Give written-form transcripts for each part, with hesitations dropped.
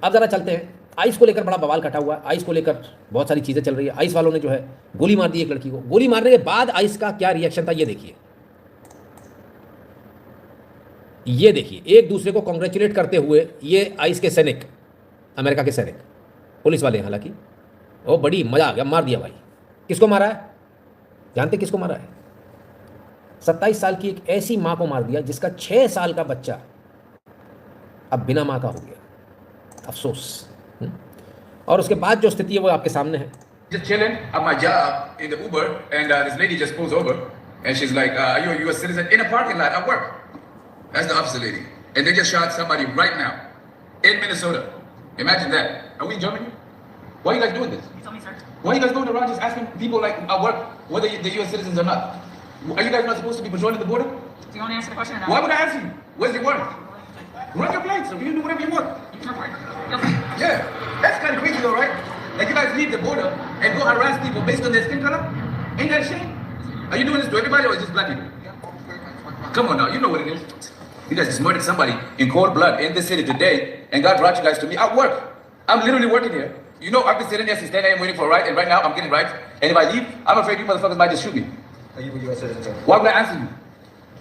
अब ज़रा चलते हैं, आइस को लेकर बड़ा बवाल कटा हुआ है, आइस को लेकर बहुत सारी चीज़ें चल रही है। आइस वालों ने जो है गोली मार दी एक लड़की को, गोली मारने के बाद आइस का क्या रिएक्शन था ये देखिए। ये देखिए एक दूसरे को कॉन्ग्रेचुलेट करते हुए ये आइस के सैनिक, अमेरिका के सैनिक, पुलिस वाले हालांकि, ओ बड़ी मजा आ गया, मार दिया भाई। किसको मारा है जानते, किसको मारा है? 27 साल की एक ऐसी मां को मार दिया जिसका 6 साल का बच्चा अब बिना मां का हो गया। अफसोस। और उसके बाद जो स्थिति है वो आपके सामने है। Just chilling at my job in the Uber, and this lady just pulls over, and she's like, "Are you a U.S. citizen?" In a parking lot at work. That's the officer lady, and they just shot somebody right now in Minnesota. Imagine that. Are we in Germany? Why are you guys doing this? You tell me, sir. Why are you guys going around just asking people like at work whether they're U.S. citizens or not? Are you guys not supposed to be patrolling the border? Do you want to answer the question or not? Why would I ask you? Where's your warrant? Run your plates, so you can do whatever you want. You can report. Guilty. Yeah, that's kind of crazy though, right? Like you guys leave the border and go harass people based on their skin color? Ain't that a shame? Are you doing this to everybody or is just black people? Come on now, you know what it is. You guys just murdered somebody in cold blood in this city today, and God brought you guys to me at work. I'm literally working here. You know, I've been sitting there since 10 a.m. waiting for a ride, and right now I'm getting rides. And if I leave, I'm afraid you motherfuckers might just shoot me. Are you a U.S. citizen? Why would I answer you?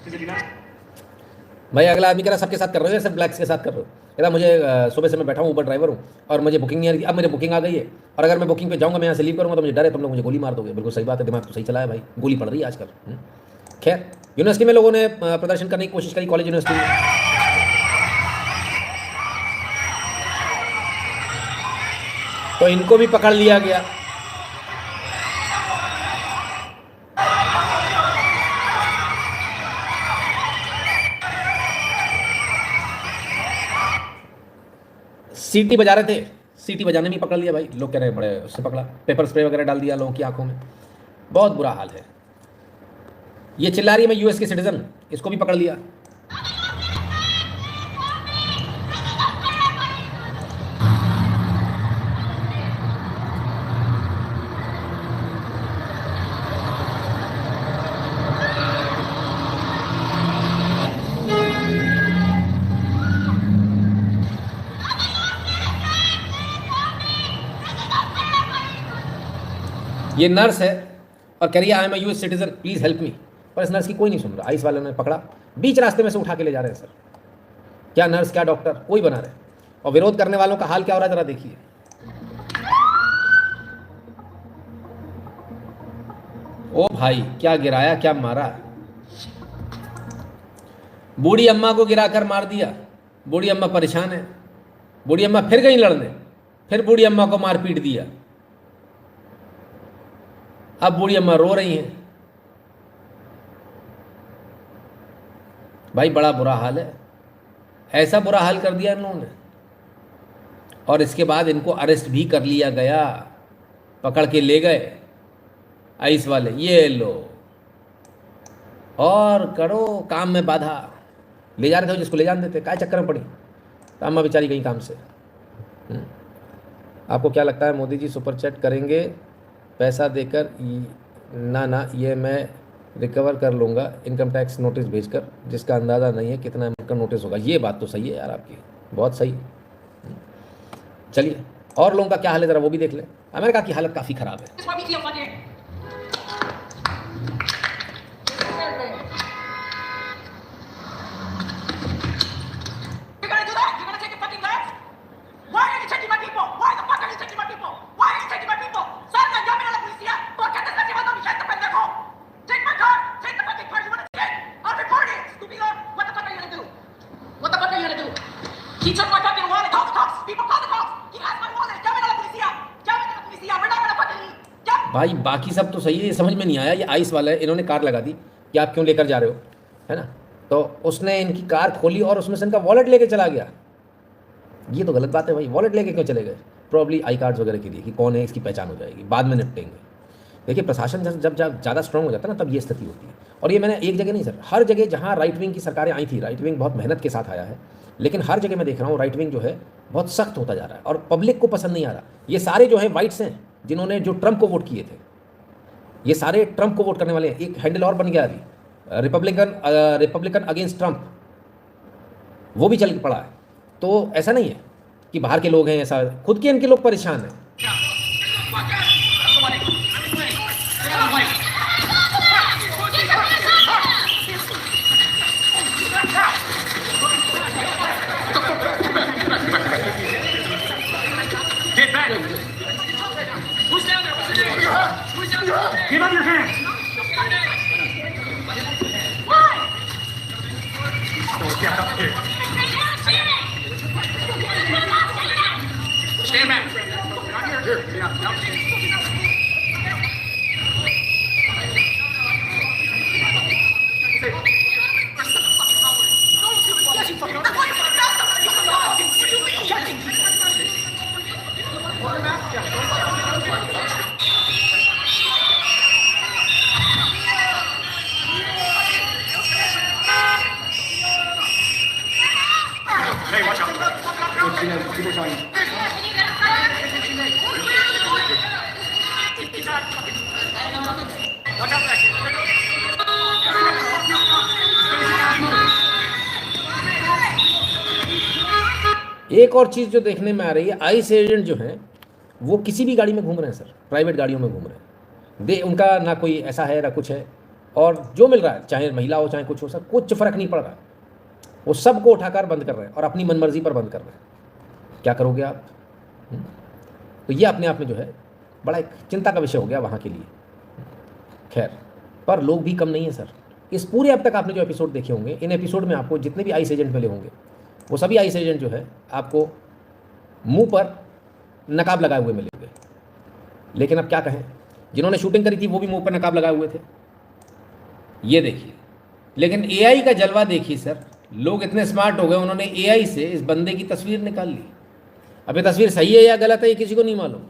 Because you're not. भाई अगला आदमी कह रहा सबके साथ कर रहे हो, सब ब्लैक्स के साथ कर रहे हो। कह रहा मुझे सुबह से मैं बैठा हूँ, ऊबर ड्राइवर हूँ और मुझे बुकिंग नहीं आ रही, अब मुझे बुकिंग आ गई है और अगर मैं बुकिंग पे जाऊँगा, मैं यहाँ से लीव करूँगा तो मुझे डर है तुम लोग मुझे गोली मार दोगे। बिल्कुल सही बात है, दिमाग तो सही चला है भाई, गोली पड़ रही है आजकल। खैर यूनिवर्सिटी में लोगों ने प्रदर्शन करने की कोशिश करी, कॉलेज यूनिवर्सिटी में, तो इनको भी पकड़ लिया गया। सीटी बजा रहे थे, सीटी बजाने में पकड़ लिया भाई। लोग कह रहे हैं बड़े उससे पकड़ा, पेपर स्प्रे वगैरह डाल दिया लोगों की आंखों में, बहुत बुरा हाल है। ये चिल्ला रही है मैं यूएस की सिटीजन, इसको भी पकड़ लिया। ये नर्स है और कह रही है I am US citizen, please help me, पर इस नर्स की कोई नहीं सुन रहा। आइस वालों ने पकड़ा, बीच रास्ते में से उठा के ले जा रहे हैं। सर क्या नर्स क्या डॉक्टर कोई बना रहे, और विरोध करने वालों का हाल क्या हो रहा है जरा देखिए। ओ भाई क्या गिराया, क्या मारा, बूढ़ी अम्मा को गिराकर मार दिया। बूढ़ी अम्मा परेशान है, बूढ़ी अम्मा फिर गई लड़ने, फिर बूढ़ी अम्मा को मार पीट दिया। अब बूढ़ी अम्मा रो रही हैं। भाई बड़ा बुरा हाल है, ऐसा बुरा हाल कर दिया इन लोगों ने, और इसके बाद इनको अरेस्ट भी कर लिया गया, पकड़ के ले गए आइस वाले। ये लो और करो काम में बाधा, ले जा रहे थे जिसको ले जाने देते, काय चक्कर में पड़ी तो अम्मा बेचारी गई काम से। आपको क्या लगता है मोदी जी सुपर चैट करेंगे पैसा देकर? ना ये मैं रिकवर कर लूँगा इनकम टैक्स नोटिस भेजकर, जिसका अंदाज़ा नहीं है कितना इनकम नोटिस होगा। ये बात तो सही है यार आपकी, बहुत सही। चलिए और लोगों का क्या हाल है ज़रा वो भी देख लें। अमेरिका की हालत काफ़ी ख़राब है। He took my fucking wallet. Call the cops. People call the cops. He has my wallet. Llamen a la policía. Llamen a la policía. We're not gonna fucking leave. भाई बाकी सब तो सही है, ये समझ में नहीं आया ये आइस वाला है, इन्होंने कार लगा दी कि आप क्यों लेकर जा रहे हो, है ना। तो उसने इनकी कार खोली और उसमें से इनका वॉलेट लेके चला गया। ये तो गलत बात है भाई, वॉलेट लेके क्यों चले गए? प्रॉब्ली आई कार्ड्स वगैरह के लिए कि कौन है, इसकी पहचान हो जाएगी, बाद में निपटेंगे। देखिए प्रशासन जब ज़्यादा स्ट्रांग हो जाता है ना तब ये स्थिति होती है। और ये मैंने एक जगह नहीं सर, हर जगह जहाँ राइट विंग की सरकारें आई थी, राइट विंग बहुत मेहनत के साथ आया है, लेकिन हर जगह मैं देख रहा हूँ राइट विंग जो है बहुत सख्त होता जा रहा है और पब्लिक को पसंद नहीं आ रहा। ये सारे जो है वाइट्स हैं जिन्होंने जो ट्रम्प को वोट किए थे, ये सारे ट्रम्प को वोट करने वाले हैं। एक हैंडल और बन गया अभी, रिपब्लिकन अगेंस्ट ट्रम्प, वो भी चल पड़ा है। तो ऐसा नहीं है कि बाहर के लोग हैं, ऐसा खुद के इनके लोग परेशान हैं। Get back. Who's down there? Who's down there? Give up your hands. Why? Oh, get up here. Stand back. Not here. Here. Yeah. Out. Hey, watch out. People trying. Watch out back here. एक और चीज़ जो देखने में आ रही है, ice agent जो हैं वो किसी भी गाड़ी में घूम रहे हैं सर, प्राइवेट गाड़ियों में घूम रहे हैं। उनका ना कोई ऐसा है ना कुछ है, और जो मिल रहा है चाहे महिला हो चाहे कुछ हो, सर कुछ फ़र्क नहीं पड़ रहा है। वो सबको उठाकर बंद कर रहे हैं और अपनी मनमर्जी पर बंद कर रहे हैं। क्या करोगे आप? तो ये अपने आप में जो है बड़ा एक चिंता का विषय हो गया वहाँ के लिए। खैर, पर लोग भी कम नहीं है सर। इस पूरे अब तक आपने जो एपिसोड देखे होंगे, इन एपिसोड में आपको जितने भी आईस एजेंट मिले होंगे वो सभी आईस एजेंट जो है आपको मुंह पर नकाब लगाए हुए मिलेंगे। लेकिन अब क्या कहें, जिन्होंने शूटिंग करी थी वो भी मुंह पर नकाब लगाए हुए थे, ये देखिए। लेकिन एआई का जलवा देखिए सर, लोग इतने स्मार्ट हो गए, उन्होंने एआई से इस बंदे की तस्वीर निकाल ली। अब ये तस्वीर सही है या गलत है ये किसी को नहीं मालूम,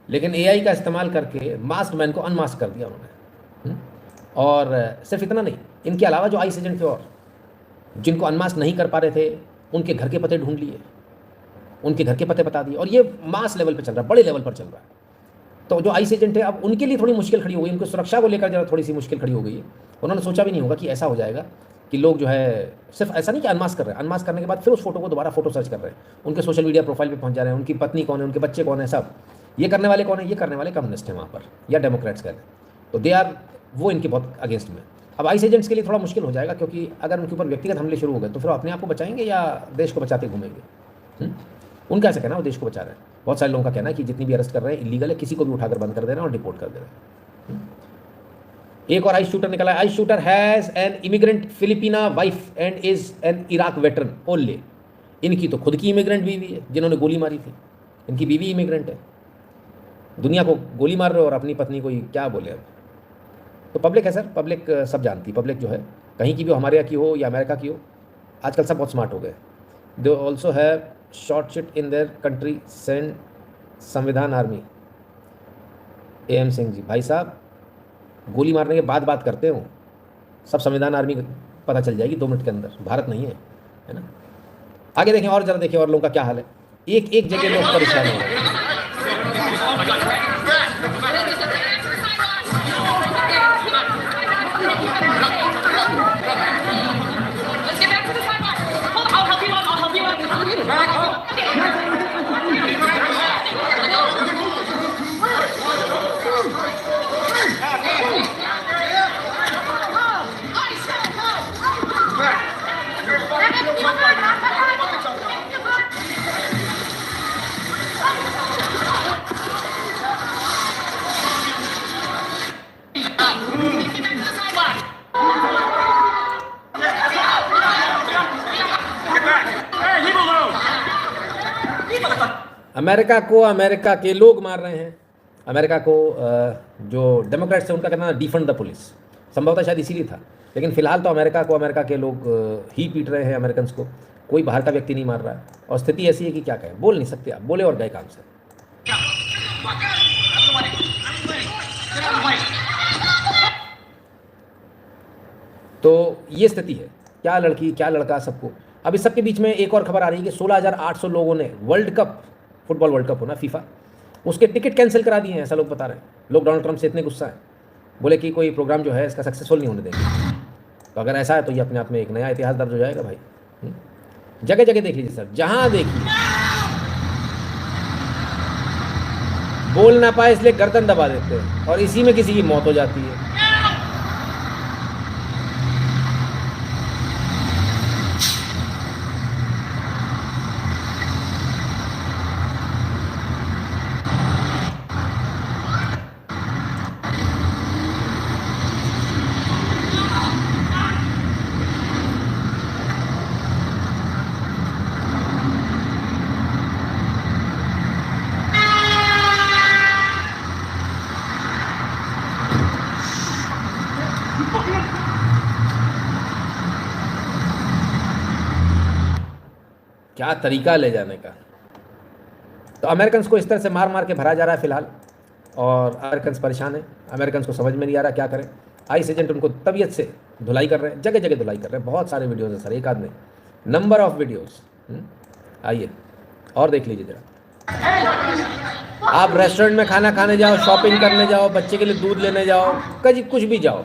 लेकिन एआई का इस्तेमाल करके मास्क मैन को अनमास्क कर दिया उन्होंने। और सिर्फ इतना नहीं, इनके अलावा जो आईस एजेंट थे और जिनको अनमास्क नहीं कर पा रहे थे, उनके घर के पते ढूंढ लिए, उनके घर के पते बता दिए। और ये मास लेवल पर चल रहा है, बड़े लेवल पर चल रहा है। तो जो आईस एजेंट है अब उनके लिए थोड़ी मुश्किल खड़ी हो गई, उनको सुरक्षा को लेकर जरा थोड़ी सी मुश्किल खड़ी हो गई है। उन्होंने सोचा भी नहीं होगा कि ऐसा हो जाएगा कि लोग जो है सिर्फ ऐसा नहीं कि अनमास्क कर रहे हैं, अनमास्क करने के बाद फिर उस फोटो को दोबारा फोटो सर्च कर रहे हैं, उनके सोशल मीडिया प्रोफाइल पे पहुंच जा रहे हैं, उनकी पत्नी कौन है, उनके बच्चे कौन है, सब ये करने वाले कौन है, ये करने वाले कम्युनिस्ट हैं वहाँ पर या डेमोक्रेट्स कह लें, तो दे आर वो इनके बहुत अगेंस्ट में। अब आईस एजेंट्स के लिए थोड़ा मुश्किल हो जाएगा, क्योंकि अगर उनके ऊपर व्यक्तिगत हमले शुरू हो गए तो फिर वो अपने आप को बचाएंगे या देश को बचाते घूमेंगे। उनका ऐसा कहना है वो देश को बचा रहे हैं। बहुत सारे लोगों का कहना है कि जितनी भी अरेस्ट कर रहे हैं इलीगल है, किसी को भी उठाकर बंद कर दे रहे हैं और डिपोर्ट कर दे रहे हैं। एक और आइस शूटर निकला है। Ice shooter has an immigrant फिलिपिना wife and is an Iraq veteran only. इनकी तो खुद की इमिग्रेंट बीवी है जिन्होंने गोली मारी थी, इनकी बीवी इमिग्रेंट है। दुनिया को गोली मार रहे हो और अपनी पत्नी को क्या बोले अब। तो पब्लिक है सर, पब्लिक सब जानती है। पब्लिक जो है कहीं की भी हो, हमारे यहाँ की हो या अमेरिका की हो, आजकल सब बहुत स्मार्ट हो गए। They also have short shit in their country send संविधान आर्मी। AM सिंह जी, भाई साहब गोली मारने के बाद बात करते हो, सब संविधान आर्मी पता चल जाएगी 2 मिनट के अंदर। भारत नहीं है ना। आगे देखें और जरा देखें और लोगों का क्या हाल है। एक एक जगह लोग परेशान हो रहे हैं। Let's get back to the sideline. Hold on, I'll help you out. I'll help you America को अमेरिका के लोग मार रहे हैं। अमेरिका को जो डेमोक्रेट्स हैं उनका कहना है डिफंड द पुलिस, संभवतः शायद इसीलिए था। लेकिन फिलहाल तो अमेरिका को अमेरिका के लोग ही पीट रहे हैं, अमेरिकन को। कोई बाहर का व्यक्ति नहीं मार रहा है और स्थिति ऐसी है कि क्या कहें, बोल नहीं सकते आप, बोले और गए काम से। तो ये स्थिति है, क्या लड़की क्या लड़का सबको। अब इस सबके बीच में एक और खबर आ रही है कि 16,800 लोगों ने world cup, football world cup होना फीफा, उसके टिकट कैंसिल करा दिए हैं, ऐसा लोग बता रहे हैं। लोग डोनाल्ड ट्रंप से इतने गुस्सा है, बोले कि कोई प्रोग्राम जो है इसका सक्सेसफुल नहीं होने देंगे। तो अगर ऐसा है तो ये अपने आप में एक नया इतिहास दर्ज हो जाएगा भाई। जगह जगह देख लीजिए सर, जहाँ देखिए बोल ना पाए इसलिए गर्दन दबा देते हैं और इसी में किसी की मौत हो जाती है। क्या तरीका ले जाने का। तो अमेरिकन को इस तरह से मार मार के भरा जा रहा है फिलहाल, और अमेरिकन परेशान है। अमेरिकन को समझ में नहीं आ रहा क्या करें। आईस एजेंट उनको तबीयत से धुलाई कर रहे हैं, जगह जगह धुलाई कर रहे हैं। बहुत सारे वीडियोज़ हैं सर, एक आध नहीं, नंबर ऑफ वीडियोज़। आइए और देख लीजिए जरा। आप रेस्टोरेंट में खाना खाने जाओ, शॉपिंग करने जाओ, बच्चे के लिए दूध लेने जाओ, कहीं कुछ भी जाओ,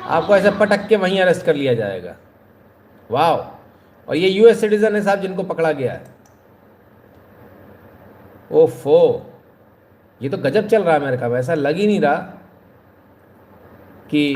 आपको ऐसे पटक के वहीं अरेस्ट कर लिया जाएगा। वाह। और ये यूएस सिटीजन है साहब जिनको पकड़ा गया है। ओफो, ये तो गजब चल रहा है अमेरिका में। ऐसा लग ही नहीं रहा कि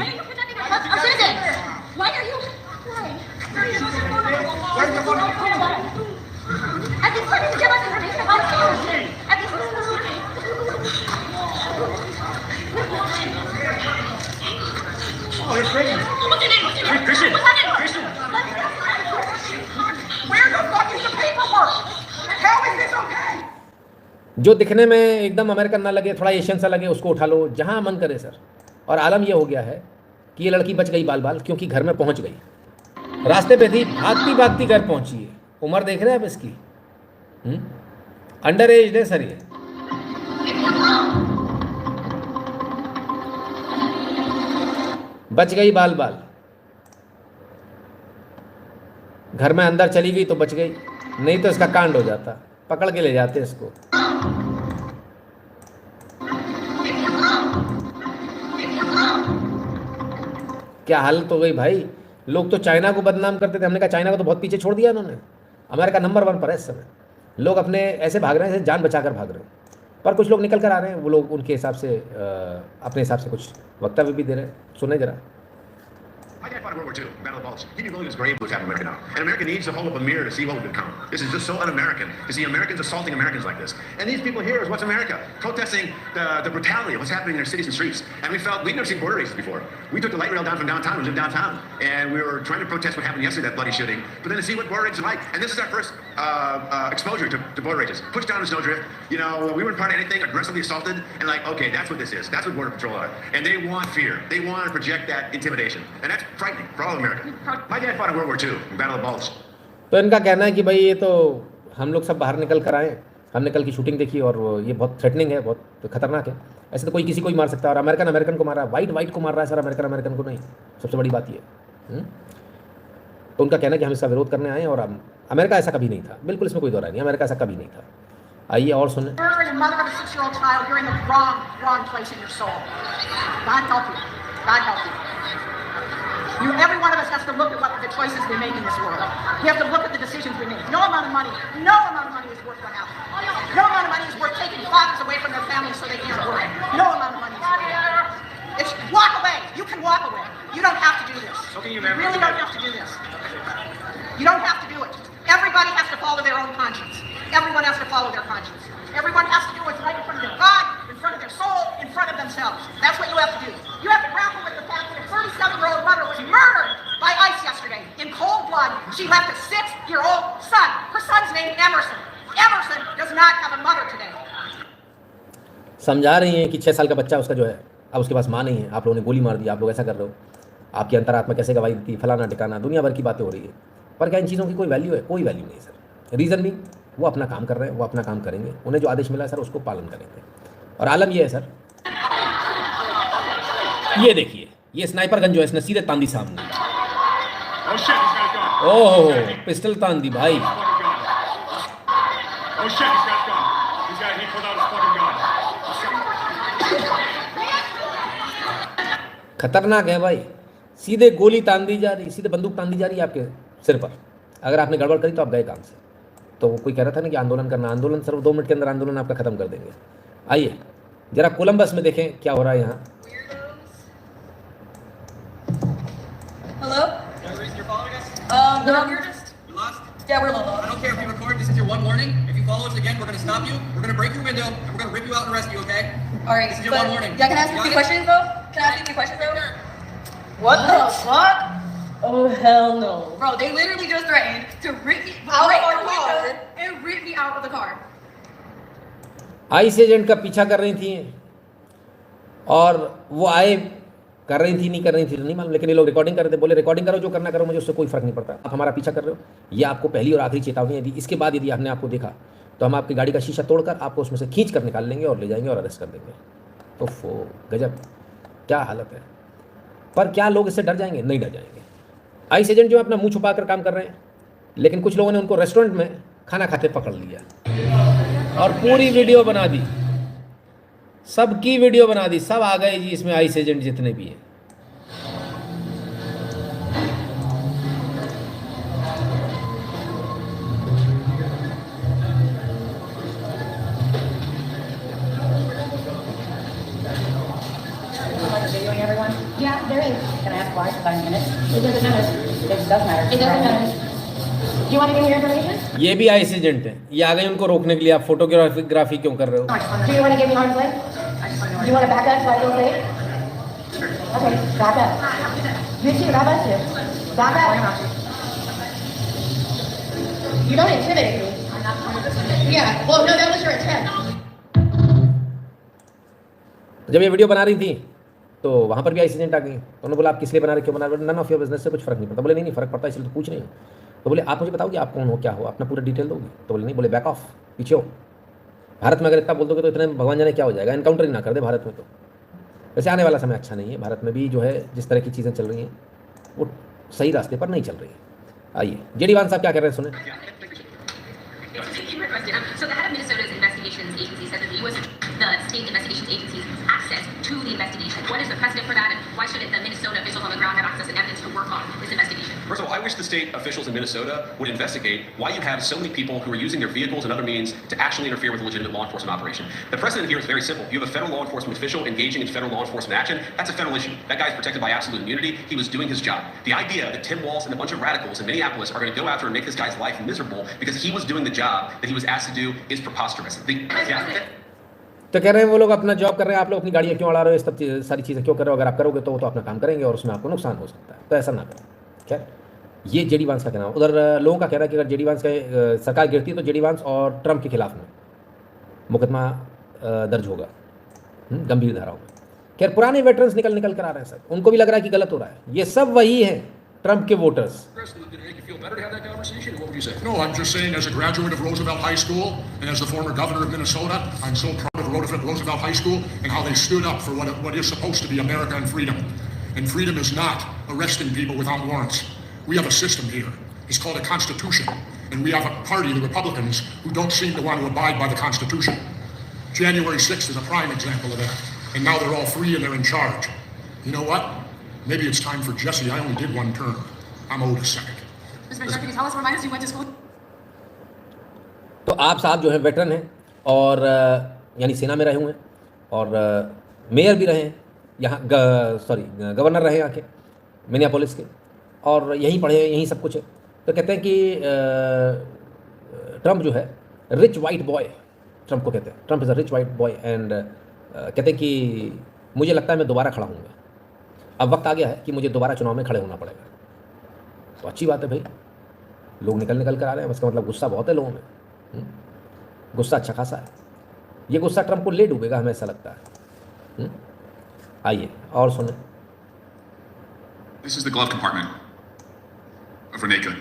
जो दिखने में एकदम अमेरिकन ना लगे, थोड़ा एशियन सा लगे, उसको उठा लो जहाँ मन करे सर। और आलम यह हो गया है कि ये लड़की बच गई बाल बाल, क्योंकि घर में पहुँच गई। रास्ते पे थी, भागती भागती घर पहुँची है। उम्र देख रहे हैं आप इसकी, अंडर एज है सर ये। बच गई बाल बाल, घर में अंदर चली गई तो बच गई, नहीं तो इसका कांड हो जाता, पकड़ के ले जाते इसको। क्या हालत हो गई भाई। लोग तो चाइना को बदनाम करते थे, हमने कहा चाइना को तो बहुत पीछे छोड़ दिया इन्होंने। अमेरिका नंबर 1 पर है इस समय। लोग अपने ऐसे भाग रहे हैं जैसे जान बचाकर भाग रहे हैं, पर कुछ लोग निकल कर आ रहे हैं। वो लोग उनके हिसाब से अपने हिसाब से कुछ वक्तव्य भी दे रहे हैं, सुने जरा। My dad fought in World War II, Battle of Bulge. He knew Logan's grave was happening in America now. And America needs to hold up a mirror to see what would come. This is just so un-American to see Americans assaulting Americans like this. And these people here is what's America, protesting the brutality of what's happening in their cities and streets. And we felt, we'd never seen border races before. We took the light rail down from downtown, we lived downtown, and we were trying to protest what happened yesterday, that bloody shooting, but then to see what border races are like. And this is our first exposure to border races. Pushed down in snowdrift, you know, we weren't part of anything, aggressively assaulted, and like, okay, that's what this is. That's what Border Patrol are. And they want fear. They want to project that intimidation. And that's frightening for all America. My dad fought in World War II, Battle of Bulge. तो इनका कहना है कि भाई ये तो हम लोग सब बाहर निकल कर आए, हमने कल की शूटिंग देखी और ये बहुत थ्रेटनिंग है, बहुत खतरनाक है। ऐसे तो कोई किसी को ही मार सकता है, और अमेरिकन को मार रहा है, वाइट को मार रहा है सर, अमेरिकन को नहीं। सबसे बड़ी बात ये तो उनका कहना है कि हम इसका विरोध करने आए, और अमेरिका ऐसा कभी नहीं था, बिल्कुल इसमें कोई दो राय नहीं, अमेरिका ऐसा कभी नहीं था। आइए और सुने। Every one of us has to look at what the choices we make in this world. We have to look at the decisions we make. No amount of money is worth one house. No amount of money is worth taking fathers away from their families so they can't work. No amount of money is worth it. It's walk away. You can walk away. You don't have to do this. You really don't have to do this. You don't have to do it. Everybody has to follow their own conscience. Everyone has to follow their conscience. Everyone has to do what's right in front of their God, in front of their soul, in front of themselves. That's what you have to do. You have to grapple with the fact that a 37-year-old mother was murdered by ICE yesterday in cold blood. She left a 6-year-old son. Her son's name Emerson. Emerson does not have a mother today. समझा रही हैं कि 6 साल का बच्चा उसका जो है, अब उसके पास माँ नहीं है, आप लोगों ने गोली मार दी, आप लोग ऐसा कर रहे हो, आपकी अंतरात्मा कैसे गवाही देती है, फलाना ठिकाना, दुनिया भर की बातें हो रही है। पर क्या इन चीज़ों की कोई वैल्यू है? कोई वैल्यू नहीं सर। रीज़न भी, वो अपना काम कर रहे हैं, वो अपना काम करेंगे, उन्हें जो आदेश मिला है सर उसको पालन करेंगे। और आलम ये है सर, ये देखिए, ये स्नाइपर गन जो है इसने सीधे तान दी सामने। ओह, पिस्टल तान दी भाई। खतरनाक है भाई, सीधे गोली तान दी जा रही, सीधे बंदूक तान दी जा रही है आपके सिर पर। अगर आपने गड़बड़ करी तो आप गए काम से। तो कोई कह रहा था ना कि आंदोलन करना, आंदोलन सर 2 मिनट के अंदर आंदोलन आपका खत्म कर देंगे। आइए जरा कोलंबस में देखें क्या हो रहा है यहाँ. Hello? No, we're just. You lost? Yeah, we're low. I don't care if you record. This is your one warning. If you follow us again, we're going to stop you. We're going to break your window and we're going to rip you out and arrest you. Okay? All right. This is your one warning. Yeah, can I ask you a few questions though? Can I ask you a few questions though? What the fuck? Oh hell no. Bro, they literally just threatened to rip me out of our car and rip me out of the car. Ice agent का पीछा कर रही थी और वो आए, कर रही थी नहीं कर रही थी नहीं मालूम, लेकिन ये लोग रिकॉर्डिंग कर रहे थे. बोले रिकॉर्डिंग करो, जो करना करो, मुझे उससे कोई फर्क नहीं पड़ता. आप हमारा पीछा कर रहे हो, ये आपको पहली और आखिरी चेतावनी है. यदि इसके बाद यदि आपने आपको देखा तो हम आपकी गाड़ी का शीशा तोड़कर आपको उसमें से खींच कर निकाल लेंगे और ले जाएंगे और अरेस्ट कर देंगे. तो गजब क्या हालत है. पर क्या लोग इससे डर जाएंगे? नहीं डर जाएंगे. आइस एजेंट जो है अपना मुंह छुपा कर काम कर रहे हैं, लेकिन कुछ लोगों ने उनको रेस्टोरेंट में खाना खाते पकड़ लिया और पूरी वीडियो बना दी, सबकी वीडियो बना दी. सब आ गए जी इसमें, आइस एजेंट जितने भी हैं. Videoing everyone? Yeah, there is. Can I ask why? 5 minutes? It doesn't matter. It does matter. It doesn't matter. Do you want to give me your information? ये भी आइस एजेंट है. ये आ गए उनको रोकने के लिए. आप फोटोग्राफी क्यों कर रहे हो? Do you want to give me arm's length? Do you want to back up so I feel safe? Okay, back up. You too, God bless you. Back up. You don't intimidate me. Yeah, well, no, that was your intent. जब ये video बना रही थी तो वहाँ पर भी ice agent आ गई. तो उन्होंने बोला आप किस लिए बना रहे, क्यों बना रहे? नन ऑफ योर बिजनेस, से कुछ फर्क नहीं पड़ता. बोले नहीं फर्क पड़ता, इसलिए तो पूछ रही हूँ. तो बोले आप मुझे बताओगे आप कौन हो, क्या हो, अपना पूरा डिटेल दोगे? तो बोले नहीं. बोले बैक ऑफ, पीछे हो. भारत में अगर इतना बोल दोगे तो इतने भगवान जाने क्या हो जाएगा. एनकाउंटर ही ना कर दे भारत में. तो वैसे आने वाला समय अच्छा नहीं है. भारत में भी जो है जिस तरह की चीज़ें चल रही हैं वो सही रास्ते पर नहीं चल रही है. आइए जेडी वांस साहब क्या कह रहे हैं सुने. So the head of Minnesota's investigations agency said that the state investigations agencies access to the investigation. What is the precedent for that, and why shouldn't the Minnesota officials on the ground have access and evidence to work on this investigation? First of all, I wish the state officials in Minnesota would investigate why you have so many people who are using their vehicles and other means to actually interfere with a legitimate law enforcement operation. The precedent here is very simple. You have a federal law enforcement official engaging in federal law enforcement action. That's a federal issue. That guy is protected by absolute immunity. He was doing his job. The idea that Tim Walz and a bunch of radicals in Minneapolis are going to go after and make this guy's life miserable because he was doing the job that he was asked to do is preposterous. तो कह रहे हैं वो लोग अपना job कर रहे हैं, आप लोग अपनी गाड़ियाँ क्यों उड़ा रहे हो, सब सारी चीज़ें क्यों कर रहे हो? अगर आप करोगे तो वो तो अपना काम करेंगे और उसमें आपको नुकसान हो सकता है, तो ऐसा ना करें. खैर ये जेडी वांस का कहना. उधर लोगों का कहना है कि अगर जेडी वांस का सरकार गिरती तो जेडी वांस और ट्रंप के खिलाफ में मुकदमा दर्ज होगा गंभीर धाराओं में. खैर पुराने वेटरन्स निकल कर आ रहे हैं. सब उनको भी लग रहा है कि गलत हो रहा है. ये सब वही हैं ट्रंप के voters. No, I'm just saying, as a graduate of Roosevelt High School and as the former governor of Minnesota, I'm so proud of Roosevelt High School and how they stood up for what is supposed to be America and freedom. And freedom is not arresting people without warrants. We have a system here. It's called a Constitution. And we have a party, the Republicans, who don't seem to want to abide by the Constitution. January 6th is a prime example of that. And now they're all free and they're in charge. You know what? Maybe it's time for Jesse. I only did one term. I'm owed a second. Mr. Bishop, can you tell us, remind us you went to school? तो आप साहब जो है veteran हैं और यानी सेना में रहे हुए हैं और मेयर भी रहे हैं यहाँ, गवर्नर रहे यहाँ के मिनियापोलिस के, और यहीं पढ़े, यहीं सब कुछ है. तो कहते हैं कि ट्रंप जो है रिच वाइट बॉय, ट्रंप को कहते हैं Trump is a rich white boy. And कहते हैं कि मुझे लगता है मैं दोबारा खड़ा होऊंगा. अब वक्त आ गया है कि मुझे दोबारा चुनाव में खड़े होना पड़ेगा. तो अच्छी बात है भाई, लोग निकल कर आ रहे हैं. उसका मतलब गुस्सा बहुत है लोगों में. गुस्सा अच्छा खासा है. ये गुस्सा ट्रंप को ले डूबेगा, हमें ऐसा लगता है. आइए और सुने. This is the glove compartment of Renee Good.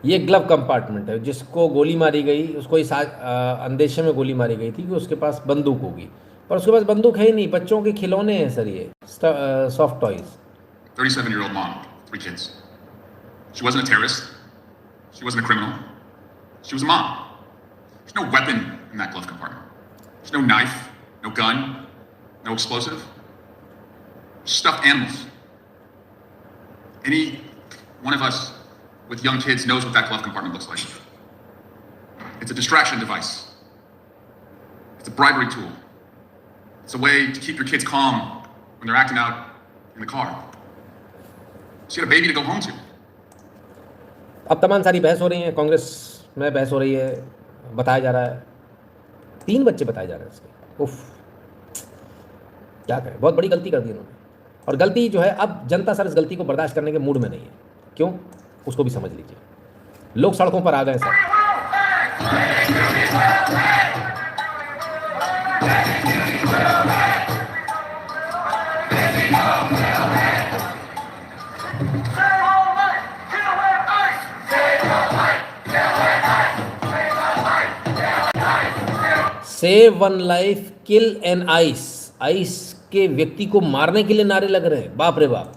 ये ग्लव कंपार्टमेंट है. जिसको गोली मारी गई उसको इस अंदेशे में गोली मारी गई थी कि उसके पास बंदूक होगी, पर उसके पास बंदूक है ही नहीं. बच्चों के खिलौने हैं सर, ये soft toys. 37-year-old mom, 3 kids. She wasn't a terrorist. She wasn't a criminal. She was a mom. There's no weapon in that glove compartment. There's no knife, no gun, no explosive. Stuffed animals. Any one of us with young kids knows what that glove compartment looks like. It's a distraction device. It's a bribery tool. It's a way to keep your kids calm when they're acting out in the car. She had a baby to go home to. अब तमाम सारी बहस हो रही है, कांग्रेस में बहस हो रही है, बताया जा रहा है 3 बच्चे बताए जा रहे हैं इसके। उफ, क्या करें, बहुत बड़ी गलती कर दी उन्होंने। और गलती जो है, अब जनता सर इस गलती को बर्दाश्त करने के मूड में नहीं है। क्यों, उसको भी समझ लीजिए। लोग सड़कों पर आ गए sir. Save one life kill an ice. Ice के व्यक्ति को मारने के लिए नारे लग रहे हैं, बाप रे बाप।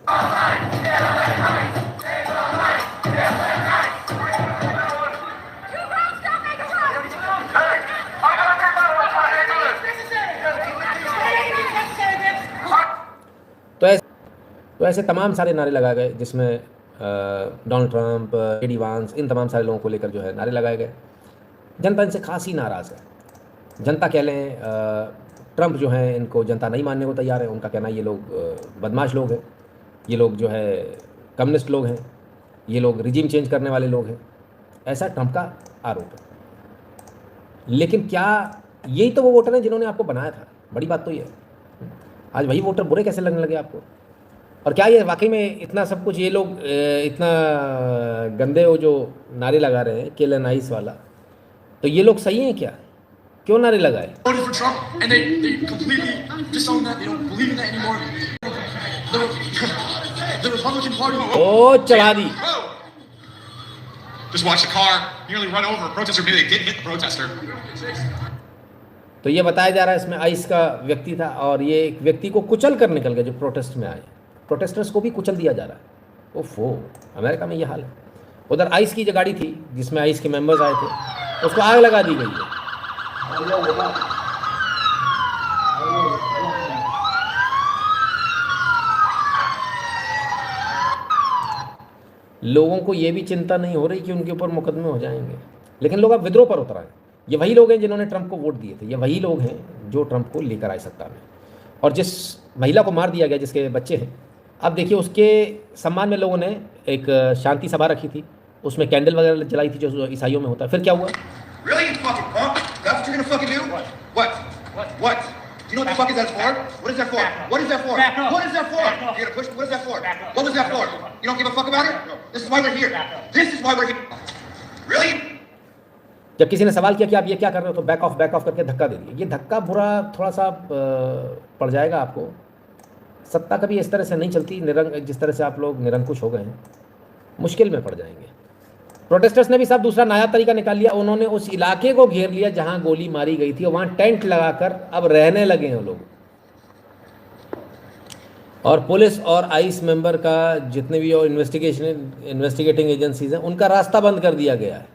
तो ऐसे तमाम सारे नारे लगाए गए, जिसमें डोनाल्ड ट्रंप, जेडी वांस, इन तमाम सारे लोगों को लेकर जो है नारे लगाए गए। जनता इनसे खासी नाराज़ है। जनता कह लें, ट्रंप जो है इनको जनता नहीं मानने को तैयार है। उनका कहना है ये लोग बदमाश लोग हैं, ये लोग जो है कम्युनिस्ट लोग हैं, ये लोग रिजीम चेंज करने वाले लोग हैं, ऐसा ट्रंप का आरोप है। लेकिन क्या यही तो वो वोटर हैं जिन्होंने आपको बनाया था? बड़ी बात तो ये है। आज वही वोटर बुरे कैसे लगने लगे आपको? और क्या ये वाकई में इतना सब कुछ, ये लोग इतना गंदे वो जो नारे लगा रहे हैं किल एंड आइस वाला, तो ये लोग सही हैं क्या? क्यों नारे लगाए? Voted for Trump and they completely disown that. They don't believe in that anymore. The Republican Party. ओ चढ़ा दी। Just watch the car nearly run over a protester. Maybe they did hit the protester. तो ये बताया जा रहा है इसमें ice का व्यक्ति था और ये एक व्यक्ति को कुचल कर निकल गया जो प्रोटेस्ट में आए। प्रोटेस्टर्स को भी कुचल दिया जा रहा है। ओफो, अमेरिका में ये हाल है। उधर आइस की जो गाड़ी थी जिसमें आइस के मेंबर्स आए थे, उसको आग लगा दी गई है। लोगों को ये भी चिंता नहीं हो रही कि उनके ऊपर मुकदमे हो जाएंगे, लेकिन लोग अब विद्रोह पर उतर आए। ये वही लोग हैं जिन्होंने ट्रंप को वोट दिए थे, ये वही लोग हैं जो ट्रंप को लेकर आए सत्ता में। और जिस महिला को मार दिया गया, जिसके बच्चे हैं, अब देखिए उसके सम्मान में लोगों ने एक शांति सभा रखी थी, उसमें कैंडल वगैरह जलाई थी जो ईसाइयों में होता है। फिर क्या हुआ? Really, you fucking punk? That's what you're gonna fucking do? What? What? Do you know what the fuck is that for? What is that for? What is that for? What is that for? You're gonna push? What is that for? What was that for? You don't give a fuck about it? This is why we're here. This is why we're here. Really? जब किसी ने सवाल किया कि आप ये क्या कर रहे हो, तो बैक ऑफ करके धक्का दे दिया। ये धक्का बुरा थोड़ा सा पड़ जाएगा आपको। सत्ता कभी इस तरह से नहीं चलती, जिस तरह से आप लोग निरंकुश हो गए हैं, मुश्किल में पड़ जाएंगे। प्रोटेस्टर्स ने भी सब दूसरा नया तरीका निकाल लिया। उन्होंने उस इलाके को घेर लिया जहां गोली मारी गई थी, और वहां टेंट लगाकर अब रहने लगे हैं लोग। और पुलिस और आइस मेंबर का जितने भी इन्वेस्टिगेटिंग एजेंसीज हैं, उनका रास्ता बंद कर दिया गया है।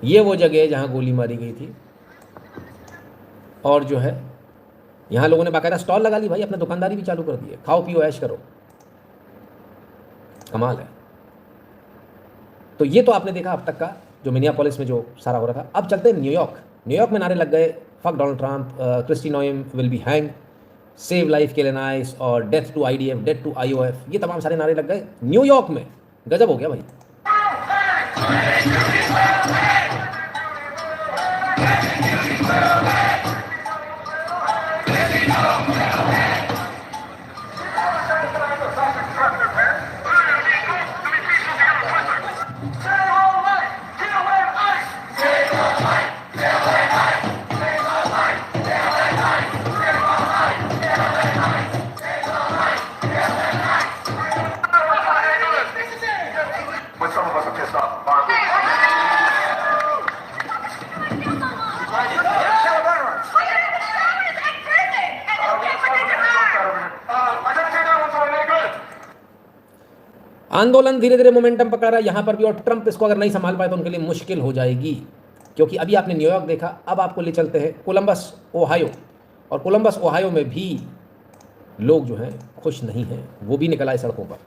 ये वो जगह है जहां गोली मारी गई थी। और जो है यहाँ लोगों ने बाकायदा स्टॉल लगा ली भाई, अपने दुकानदारी भी चालू कर दी है। खाओ पियो ऐश करो, कमाल है। तो ये तो आपने देखा अब तक का जो मिनियापोलिस में जो सारा हो रहा था। अब चलते हैं न्यूयॉर्क। न्यूयॉर्क में नारे लग गए, fuck Donald Trump, Kristi Noem will be hang, save life kill an ICE और death to IDF, death to IOF. ये तमाम सारे नारे लग गए न्यूयॉर्क में। गजब हो गया भाई। आंदोलन धीरे धीरे मोमेंटम पकड़ा रहा है यहाँ पर भी, और ट्रंप इसको अगर नहीं संभाल पाए तो उनके लिए मुश्किल हो जाएगी। क्योंकि अभी आपने न्यूयॉर्क देखा, अब आपको ले चलते हैं कोलंबस ओहायो। और कोलंबस ओहायो में भी लोग जो हैं खुश नहीं हैं, वो भी निकल आए सड़कों पर।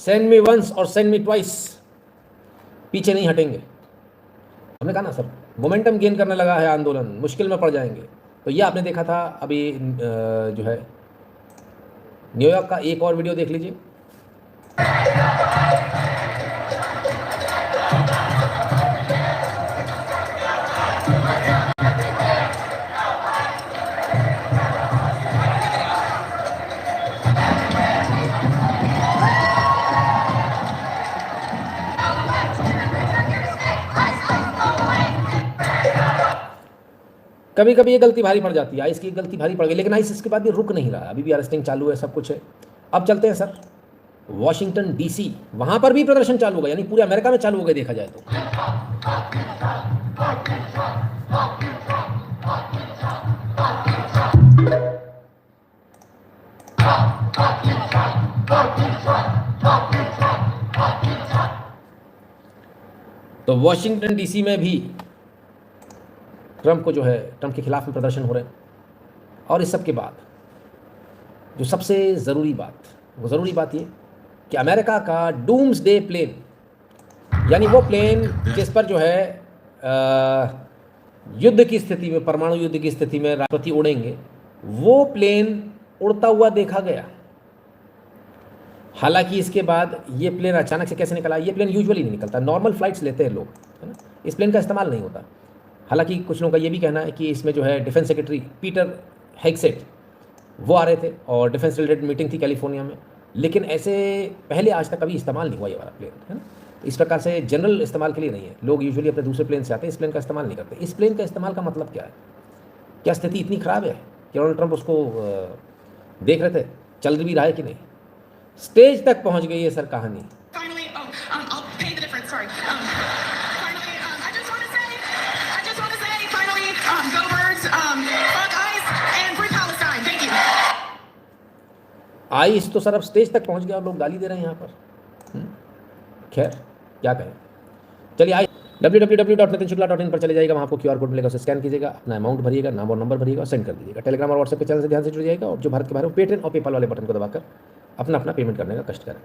सेंड मी वंस और सेंड मी ट्वाइस, पीछे नहीं हटेंगे। हमने कहा ना सर, मोमेंटम गेन करने लगा है आंदोलन, मुश्किल में पड़ जाएंगे। तो ये आपने देखा था अभी जो है न्यूयॉर्क का एक और वीडियो देख लीजिए। कभी कभी ये गलती भारी पड़ जाती है, आइस की गलती भारी पड़ गई, लेकिन आइस इसके बाद भी रुक नहीं रहा, अभी भी अरेस्टिंग चालू है, सब कुछ है। अब चलते हैं सर वॉशिंगटन डीसी, वहां पर भी प्रदर्शन चालू हो गया, यानी पूरे अमेरिका में चालू हो गए देखा जाए तो। तो वॉशिंगटन डीसी में भी ट्रंप को जो है, ट्रंप के खिलाफ में प्रदर्शन हो रहे हैं। और इस सब के बाद जो सबसे ज़रूरी बात, वो ज़रूरी बात ये कि अमेरिका का डूम्सडे प्लेन, यानी वो प्लेन जिस पर जो है युद्ध की स्थिति में, परमाणु युद्ध की स्थिति में राष्ट्रपति उड़ेंगे, वो प्लेन उड़ता हुआ देखा गया। हालांकि इसके बाद ये प्लेन अचानक से कैसे निकला, ये प्लेन यूजुअली नहीं निकलता, नॉर्मल फ्लाइट्स लेते हैं लोग, है ना, इस प्लेन का इस्तेमाल नहीं होता। हालांकि कुछ लोगों का ये भी कहना है कि इसमें जो है डिफेंस सेक्रेटरी पीटर हेगसेट वो आ रहे थे और डिफेंस रिलेटेड मीटिंग थी कैलिफोर्निया में, लेकिन ऐसे पहले आज तक कभी इस्तेमाल नहीं हुआ ये वाला प्लेन, है ना। इस प्रकार से जनरल इस्तेमाल के लिए नहीं है, लोग यूजुअली अपने दूसरे प्लेन से आते हैं, इस प्लेन का इस्तेमाल नहीं करते। इस प्लेन का इस्तेमाल का मतलब क्या है? क्या स्थिति इतनी ख़राब है कि डोनाल्ड ट्रंप उसको देख रहे थे, चल भी रहा है कि नहीं? स्टेज तक पहुंच गई है सर कहानी। आइस तो सर अब स्टेज तक पहुंच गया और लोग गाली दे रहे हैं यहाँ पर। खैर क्या कहें, चलिए आइए www.nitinshukla.in पर चले जाएगा, वहाँ आपको QR कोड मिलेगा, उसे स्कैन कीजिएगा, अपना अमाउंट भरिएगा, नाम और नंबर भरिएगा और सेंड कर दीजिएगा। टेलीग्राम और व्हाट्सएप के चैनल से ध्यान से जुड़ जाएगा और जो भारत के बाहर पेटीएम और पेपाल वाले बटन को दबाकर अपना पेमेंट करने का कष्ट करें।